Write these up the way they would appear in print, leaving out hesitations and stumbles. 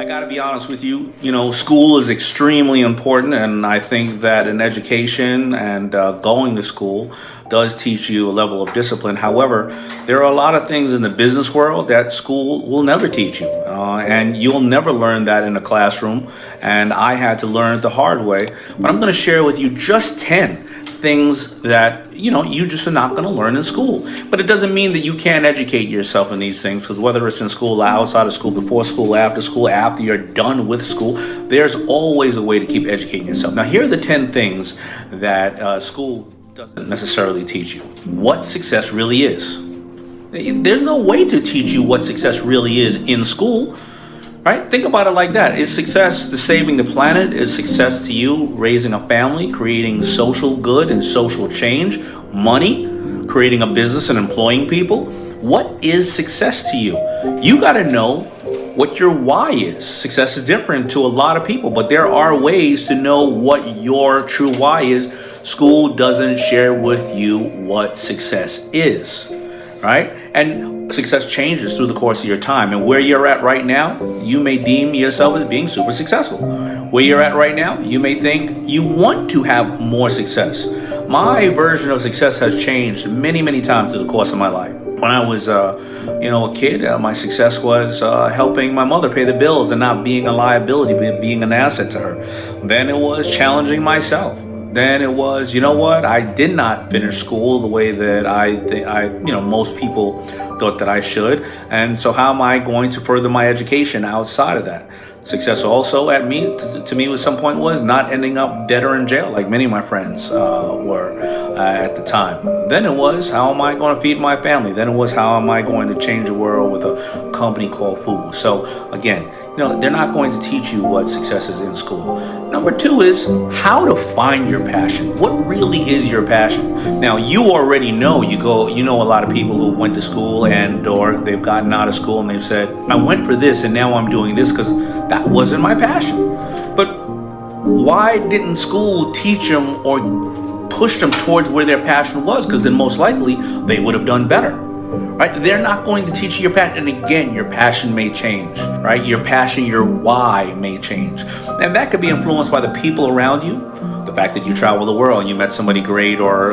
I got to be honest with you. School is extremely important, and I think that an education and going to school does teach you a level of discipline. However, there are a lot of things in the business world that school will never teach you, and you'll never learn that in a classroom. And I had to learn it the hard way. But I'm going to share with you just 10 things that you just are not going to learn in school. But it doesn't mean that you can't educate yourself in these things, because whether it's in school, outside of school, before school, after you're done with school, there's always a way to keep educating yourself. Now, here are the 10 things that school doesn't necessarily teach you. What success really is. There's no way to teach you what success really is in school. Right? Think about it like that. Is success to saving the planet? Is success to you raising a family, creating social good and social change, money, creating a business and employing people? What is success to you? You got to know what your why is. Success is different to a lot of people, but there are ways to know what your true why is. School doesn't share with you what success is. Right? And success changes through the course of your time. And where you're at right now, you may deem yourself as being super successful. Where you're at right now, you may think you want to have more success. My version of success has changed many, many times through the course of my life. When I was, a kid, my success was helping my mother pay the bills and not being a liability, but being an asset to her. Then it was challenging myself. Then it was, I did not finish school the way that most people thought that I should. And so how am I going to further my education outside of that? Success also to me at some point was not ending up dead or in jail like many of my friends were at the time. Then it was, how am I going to feed my family? Then it was, how am I going to change the world with a company called FUBU? So again, they're not going to teach you what success is in school. Number 2 is how to find your passion. What really is your passion? Now, you already know, a lot of people who went to school or they've gotten out of school and they've said, I went for this and now I'm doing this because that wasn't my passion. But why didn't school teach them or push them towards where their passion was? Because then most likely they would have done better. Right? They're not going to teach you your passion. And again, your passion may change, right? Your passion, your why may change. And that could be influenced by the people around you. The fact that you travel the world and you met somebody great, or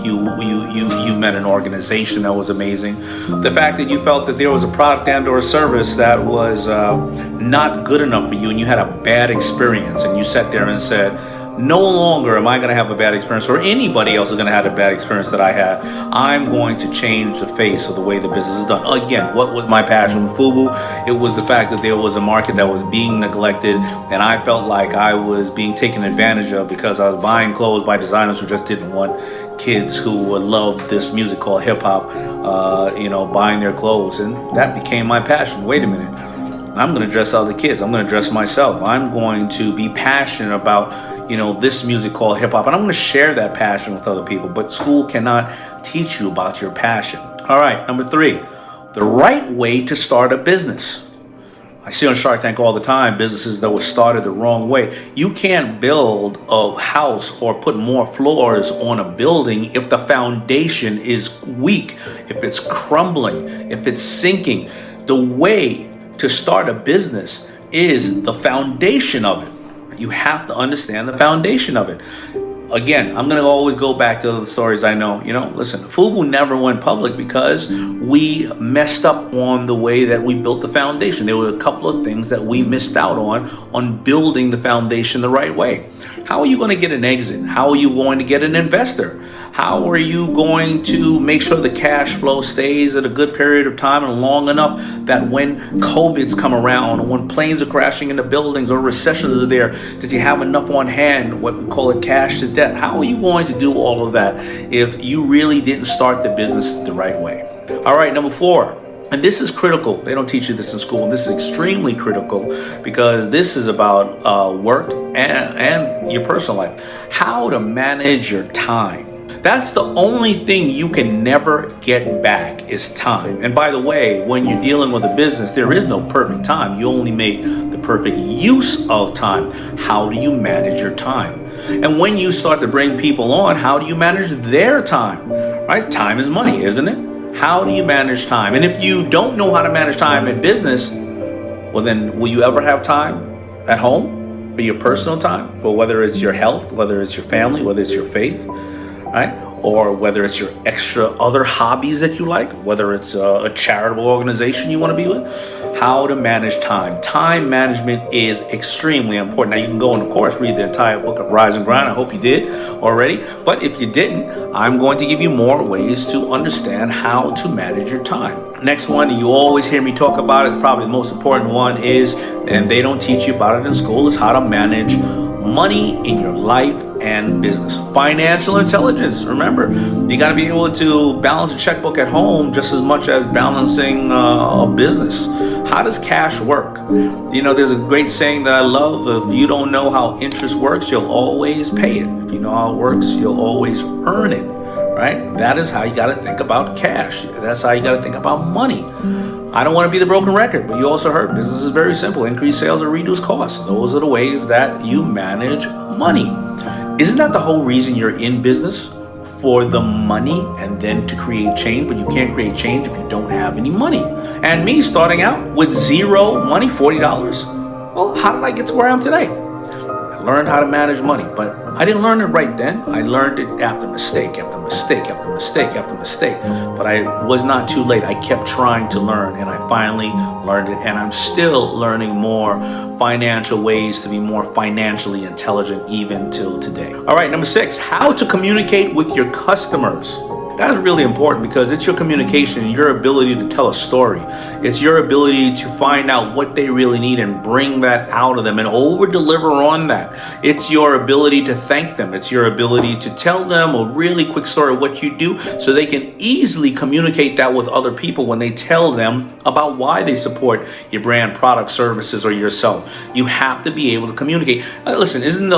you met an organization that was amazing. The fact that you felt that there was a product and or a service that was not good enough for you and you had a bad experience, and you sat there and said, no longer am I going to have a bad experience, or anybody else is going to have a bad experience that I had. I'm going to change the face of the way the business is done. Again, what was my passion with FUBU? It was the fact that there was a market that was being neglected, and I felt like I was being taken advantage of because I was buying clothes by designers who just didn't want kids who would love this music called hip hop, buying their clothes. And that became my passion. Wait a minute. I'm going to dress other kids. I'm going to dress myself. I'm going to be passionate about, this music called hip hop. And I'm going to share that passion with other people. But school cannot teach you about your passion. All right, number 3, the right way to start a business. I see on Shark Tank all the time businesses that were started the wrong way. You can't build a house or put more floors on a building if the foundation is weak, if it's crumbling, if it's sinking. The way to start a business is the foundation of it. You have to understand the foundation of it. Again, I'm going to always go back to the stories I know. Listen, FUBU never went public because we messed up on the way that we built the foundation. There were a couple of things that we missed out on building the foundation the right way. How are you going to get an exit? How are you going to get an investor? How are you going to make sure the cash flow stays at a good period of time and long enough that when COVIDs come around, or when planes are crashing into buildings or recessions are there, that you have enough on hand, what we call it cash to debt? How are you going to do all of that if you really didn't start the business the right way? All right, number 4. And this is critical. They don't teach you this in school. This is extremely critical because this is about work and your personal life. How to manage your time. That's the only thing you can never get back is time. And by the way, when you're dealing with a business, there is no perfect time. You only make the perfect use of time. How do you manage your time? And when you start to bring people on, how do you manage their time? Right? Time is money, isn't it? How do you manage time? And if you don't know how to manage time in business, well then will you ever have time at home for your personal time, for whether it's your health, whether it's your family, whether it's your faith, right? Or whether it's your extra other hobbies that you like, whether it's a charitable organization you want to be with. How to manage time. Time management is extremely important. Now you can go and of course read the entire book of Rise and Grind. I hope you did already. But if you didn't, I'm going to give you more ways to understand how to manage your time. Next one, you always hear me talk about it. Probably the most important one is, and they don't teach you about it in school, is how to manage money in your life and business. Financial intelligence. Remember, you got to be able to balance a checkbook at home just as much as balancing a business. How does cash work? You know, there's a great saying that I love. If you don't know how interest works, you'll always pay it. If you know how it works, you'll always earn it, right? That is how you got to think about cash. That's how you got to think about money. I don't want to be the broken record, but you also heard business is very simple. Increase sales or reduce costs. Those are the ways that you manage money. Isn't that the whole reason you're in business? For the money and then to create change, but you can't create change if you don't have any money. And me starting out with zero money, $40. Well, how did I get to where I am today? I learned how to manage money, but I didn't learn it right then. I learned it after mistake, after mistake, after mistake, after mistake. But I was not too late. I kept trying to learn and I finally learned it. And I'm still learning more financial ways to be more financially intelligent even till today. All right, number 6, how to communicate with your customers. That is really important because it's your communication, your ability to tell a story. It's your ability to find out what they really need and bring that out of them and over deliver on that. It's your ability to thank them. It's your ability to tell them a really quick story of what you do so they can easily communicate that with other people when they tell them about why they support your brand, product, services, or yourself. You have to be able to communicate. Listen, isn't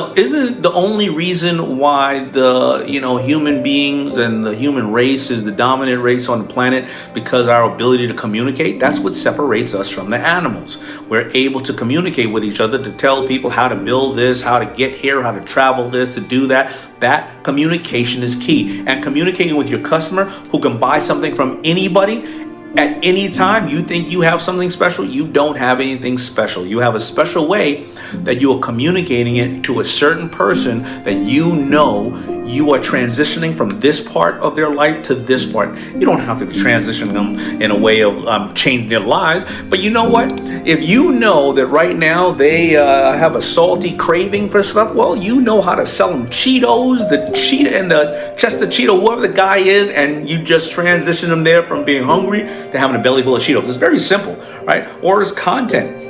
the only reason why the human beings and the human race is the dominant race on the planet because our ability to communicate? That's what separates us from the animals. We're able to communicate with each other, to tell people how to build this, how to get here, how to travel this, to do that. That communication is key. And communicating with your customer who can buy something from anybody at any time. You think you have something special? You don't have anything special. You have a special way that you are communicating it to a certain person that you know you are transitioning from this part of their life to this part. You don't have to be transitioning them in a way of changing their lives. But you know what? If you know that right now they have a salty craving for stuff, well, you know how to sell them Cheetos, the Cheetah and the Chester Cheeto, whoever the guy is, and you just transition them there from being hungry to having a belly full of Cheetos. It's very simple, right? Or it's content.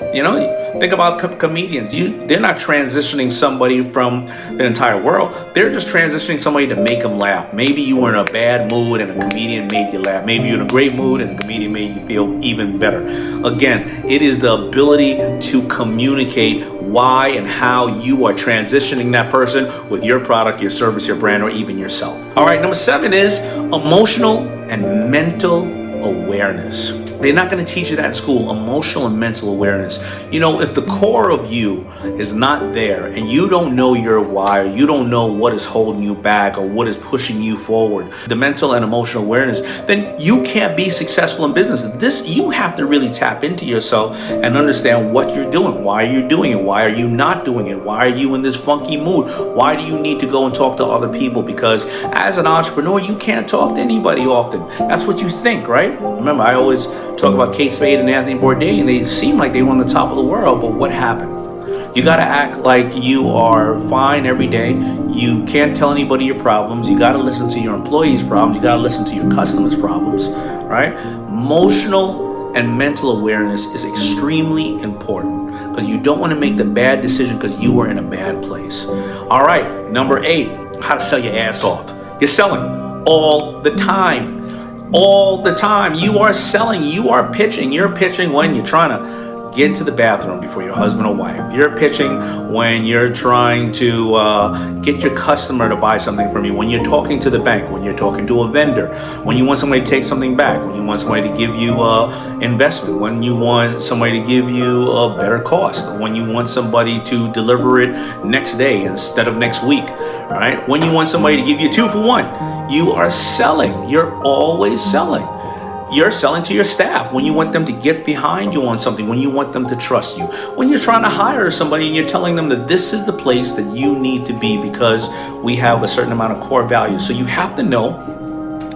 Think about comedians. They're not transitioning somebody from the entire world. They're just transitioning somebody to make them laugh. Maybe you were in a bad mood and a comedian made you laugh. Maybe you're in a great mood and a comedian made you feel even better. Again, it is the ability to communicate why and how you are transitioning that person with your product, your service, your brand, or even yourself. All right, number 7 is emotional and mental awareness. They're not going to teach you that in school, emotional and mental awareness. If the core of you is not there and you don't know your why, or you don't know what is holding you back or what is pushing you forward, the mental and emotional awareness, then you can't be successful in business. You have to really tap into yourself and understand what you're doing. Why are you doing it? Why are you not doing it? Why are you in this funky mood? Why do you need to go and talk to other people? Because as an entrepreneur, you can't talk to anybody often. That's what you think, right? Remember, I always talk about Kate Spade and Anthony Bourdain, and they seem like they were on the top of the world, but what happened? You got to act like you are fine every day. You can't tell anybody your problems. You got to listen to your employees' problems. You got to listen to your customers' problems, right? Emotional and mental awareness is extremely important because you don't want to make the bad decision because you were in a bad place. All right, number 8, how to sell your ass off. You're selling all the time. All the time. You are selling, you are pitching. You're pitching when you're trying to get to the bathroom before your husband or wife. You're pitching when you're trying to get your customer to buy something from you, when you're talking to the bank, when you're talking to a vendor, when you want somebody to take something back, when you want somebody to give you investment, when you want somebody to give you a better cost, when you want somebody to deliver it next day instead of next week, right? When you want somebody to give you 2 for 1. You are selling. You're always selling. you're selling to your staff, when you want them to get behind you on something, when you want them to trust you, when you're trying to hire somebody and you're telling them that this is the place that you need to be because we have a certain amount of core values. So you have to know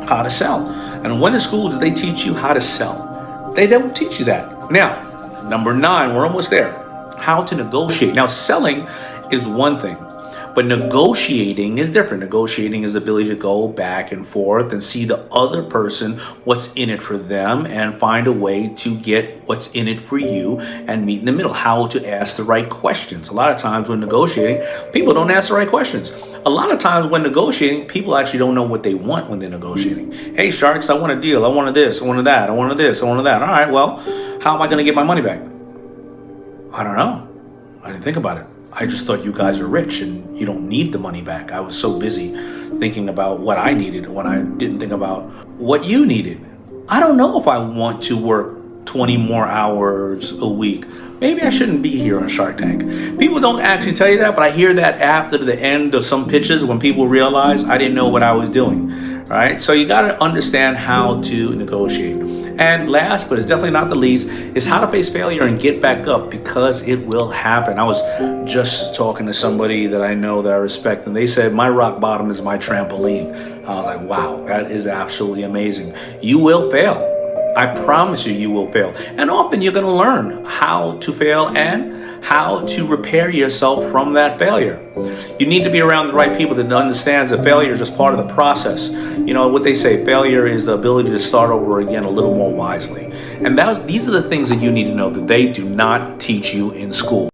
how to sell. And when in school do they teach you how to sell? They don't teach you that. Now, number 9, we're almost there. How to negotiate. Now, selling is one thing, but negotiating is different. Negotiating is the ability to go back and forth and see the other person, what's in it for them, and find a way to get what's in it for you and meet in the middle. How to ask the right questions. A lot of times when negotiating, people don't ask the right questions. A lot of times when negotiating, people actually don't know what they want when they're negotiating. Hey, sharks, I want a deal. I wanted this. I wanted that. I wanted this. I wanted that. All right, well, how am I going to get my money back? I don't know. I didn't think about it. I just thought you guys are rich and you don't need the money back. I was so busy thinking about what I needed when I didn't think about what you needed. I don't know if I want to work 20 more hours a week. Maybe I shouldn't be here on Shark Tank. People don't actually tell you that, but I hear that after the end of some pitches when people realize I didn't know what I was doing, right? So you got to understand how to negotiate. And last, but it's definitely not the least, is how to face failure and get back up, because it will happen. I was just talking to somebody that I know, that I respect, and they said, my rock bottom is my trampoline. I was like, wow, that is absolutely amazing. You will fail. I promise you, you will fail. And often you're going to learn how to fail and how to repair yourself from that failure. You need to be around the right people that understands that failure is just part of the process. You know what they say, failure is the ability to start over again a little more wisely. And these are the things that you need to know that they do not teach you in school.